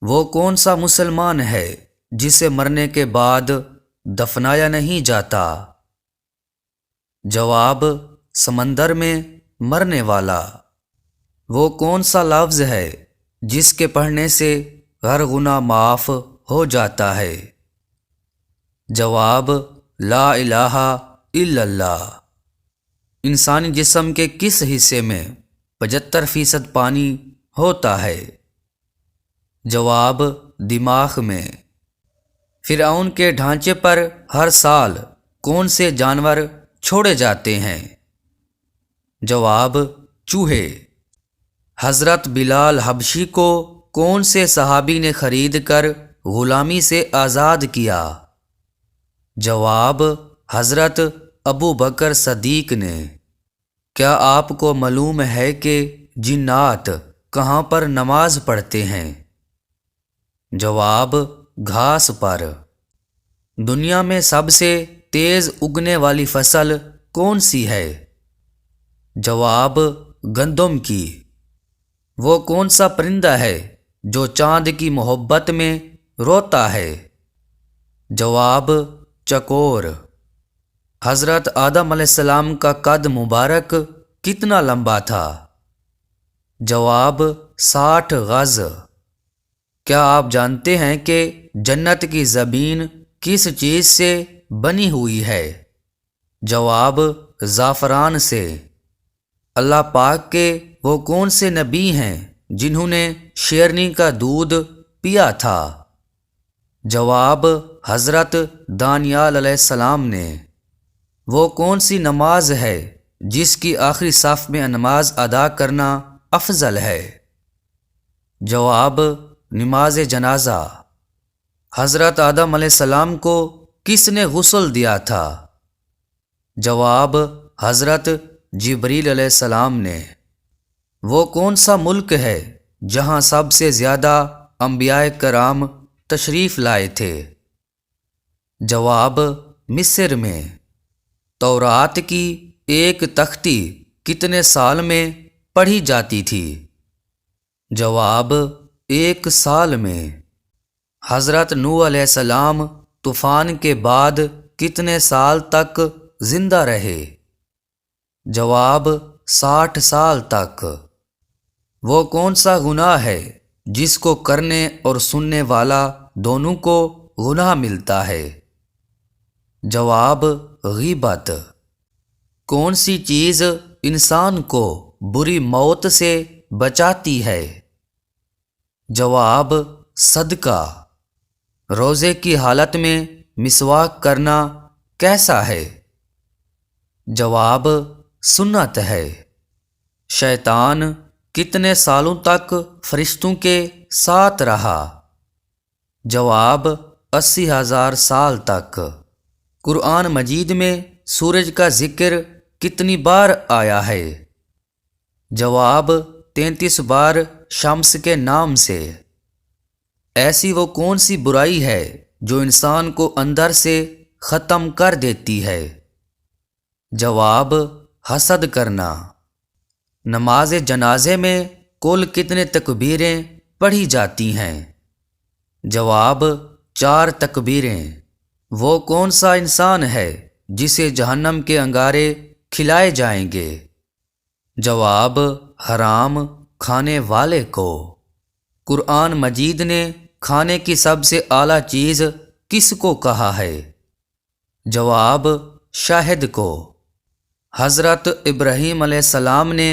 وہ کون سا مسلمان ہے جسے مرنے کے بعد دفنایا نہیں جاتا؟ جواب: سمندر میں مرنے والا۔ وہ کون سا لفظ ہے جس کے پڑھنے سے ہر گناہ معاف ہو جاتا ہے؟ جواب: لا الہ الا اللہ۔ انسانی جسم کے کس حصے میں 75% پانی ہوتا ہے؟ جواب: دماغ میں۔ فرعون کے ڈھانچے پر ہر سال کون سے جانور چھوڑے جاتے ہیں؟ جواب: چوہے۔ حضرت بلال حبشی کو کون سے صحابی نے خرید کر غلامی سے آزاد کیا؟ جواب: حضرت ابو بکر صدیق نے۔ کیا آپ کو معلوم ہے کہ جنات کہاں پر نماز پڑھتے ہیں؟ جواب: گھاس پر۔ دنیا میں سب سے تیز اگنے والی فصل کون سی ہے؟ جواب: گندم کی۔ وہ کون سا پرندہ ہے جو چاند کی محبت میں روتا ہے؟ جواب: چکور۔ حضرت آدم علیہ السلام کا قد مبارک کتنا لمبا تھا؟ جواب: 60 گز۔ کیا آپ جانتے ہیں کہ جنت کی زمین کس چیز سے بنی ہوئی ہے؟ جواب: زعفران سے۔ اللہ پاک کے وہ کون سے نبی ہیں جنہوں نے شیرنی کا دودھ پیا تھا؟ جواب: حضرت دانیال علیہ السلام نے۔ وہ کون سی نماز ہے جس کی آخری صف میں نماز ادا کرنا افضل ہے؟ جواب: نماز جنازہ۔ حضرت آدم علیہ السلام کو کس نے غسل دیا تھا؟ جواب: حضرت جبریل علیہ السلام نے۔ وہ کون سا ملک ہے جہاں سب سے زیادہ انبیاء کرام تشریف لائے تھے؟ جواب: مصر میں۔ تورات کی ایک تختی کتنے سال میں پڑھی جاتی تھی؟ جواب: 1 سال میں۔ حضرت نوح علیہ السلام طوفان کے بعد کتنے سال تک زندہ رہے؟ جواب: 60 سال تک۔ وہ کون سا گناہ ہے جس کو کرنے اور سننے والا دونوں کو گناہ ملتا ہے؟ جواب: غیبت۔ کون سی چیز انسان کو بری موت سے بچاتی ہے؟ جواب: صدقہ۔ روزے کی حالت میں مسواک کرنا کیسا ہے؟ جواب: سنت ہے۔ شیطان کتنے سالوں تک فرشتوں کے ساتھ رہا؟ جواب: 80,000 سال تک۔ قرآن مجید میں سورج کا ذکر کتنی بار آیا ہے؟ جواب: 33 بار شمس کے نام سے۔ ایسی وہ کون سی برائی ہے جو انسان کو اندر سے ختم کر دیتی ہے؟ جواب: حسد کرنا۔ نماز جنازے میں کل کتنے تکبیریں پڑھی جاتی ہیں؟ جواب: 4 تکبیریں۔ وہ کون سا انسان ہے جسے جہنم کے انگارے کھلائے جائیں گے؟ جواب: حرام کھانے والے کو۔ قرآن مجید نے کھانے کی سب سے اعلیٰ چیز کس کو کہا ہے؟ جواب: شہد کو۔ حضرت ابراہیم علیہ السلام نے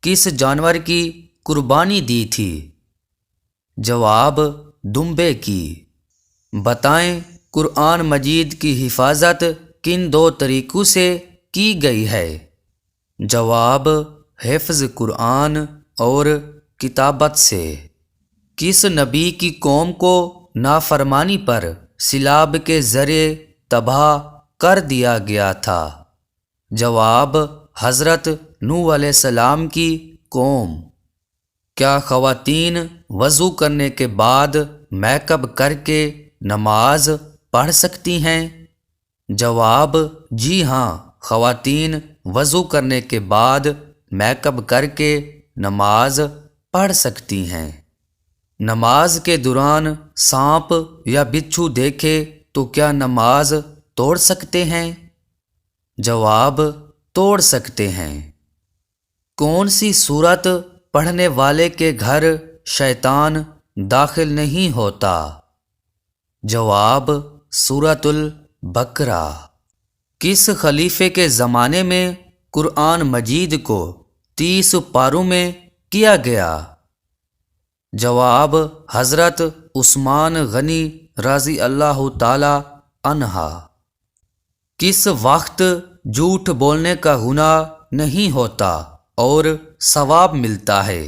کس جانور کی قربانی دی تھی؟ جواب: دمبے کی۔ بتائیں قرآن مجید کی حفاظت کن 2 طریقوں سے کی گئی ہے؟ جواب: حفظ قرآن اور کتابت سے۔ کس نبی کی قوم کو نافرمانی پر سیلاب کے ذریعے تباہ کر دیا گیا تھا؟ جواب: حضرت نوح علیہ السلام کی قوم۔ کیا خواتین وضو کرنے کے بعد میک اپ کر کے نماز پڑھ سکتی ہیں؟ جواب: جی ہاں، خواتین وضو کرنے کے بعد میک اپ کر کے نماز پڑھ سکتی ہیں۔ نماز کے دوران سانپ یا بچھو دیکھے تو کیا نماز توڑ سکتے ہیں؟ جواب: توڑ سکتے ہیں۔ کون سی سورت پڑھنے والے کے گھر شیطان داخل نہیں ہوتا؟ جواب: سورۃ البقرہ۔ کس خلیفے کے زمانے میں قرآن مجید کو 30 پاروں میں کیا گیا؟ جواب: حضرت عثمان غنی رضی اللہ تعالی عنہ۔ کس وقت جھوٹ بولنے کا گناہ نہیں ہوتا اور ثواب ملتا ہے؟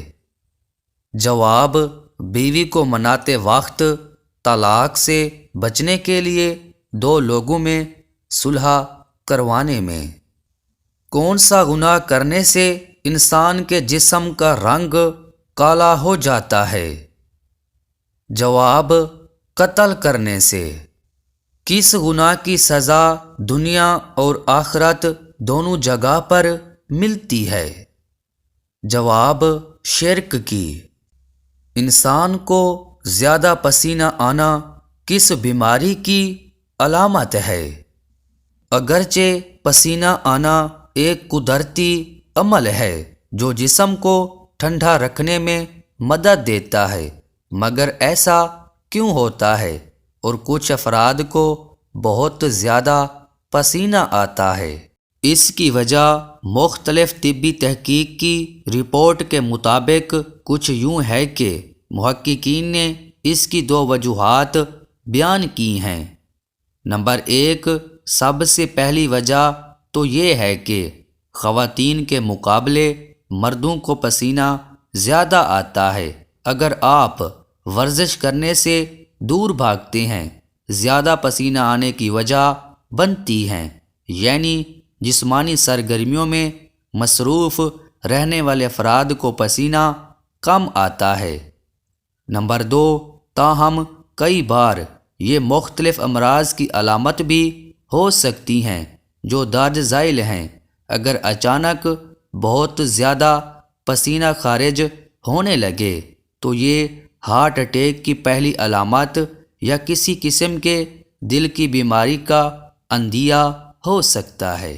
جواب: بیوی کو مناتے وقت، طلاق سے بچنے کے لیے، 2 لوگوں میں صلح کروانے میں۔ کون سا گناہ کرنے سے انسان کے جسم کا رنگ کالا ہو جاتا ہے؟ جواب: قتل کرنے سے۔ کس گناہ کی سزا دنیا اور آخرت دونوں جگہ پر ملتی ہے؟ جواب: شرک کی۔ انسان کو زیادہ پسینہ آنا کس بیماری کی علامت ہے؟ اگرچہ پسینہ آنا ایک قدرتی عمل ہے جو جسم کو ٹھنڈا رکھنے میں مدد دیتا ہے، مگر ایسا کیوں ہوتا ہے اور کچھ افراد کو بہت زیادہ پسینہ آتا ہے؟ اس کی وجہ مختلف طبی تحقیق کی رپورٹ کے مطابق کچھ یوں ہے کہ محققین نے اس کی 2 وجوہات بیان کی ہیں۔ نمبر 1، سب سے پہلی وجہ تو یہ ہے کہ خواتین کے مقابلے مردوں کو پسینہ زیادہ آتا ہے۔ اگر آپ ورزش کرنے سے دور بھاگتے ہیں، زیادہ پسینہ آنے کی وجہ بنتی ہیں، یعنی جسمانی سرگرمیوں میں مصروف رہنے والے افراد کو پسینہ کم آتا ہے۔ نمبر 2، تاہم کئی بار یہ مختلف امراض کی علامت بھی ہو سکتی ہیں جو درج ذیل ہیں۔ اگر اچانک بہت زیادہ پسینہ خارج ہونے لگے تو یہ ہارٹ اٹیک کی پہلی علامت یا کسی قسم کے دل کی بیماری کا اندیہ ہو سکتا ہے۔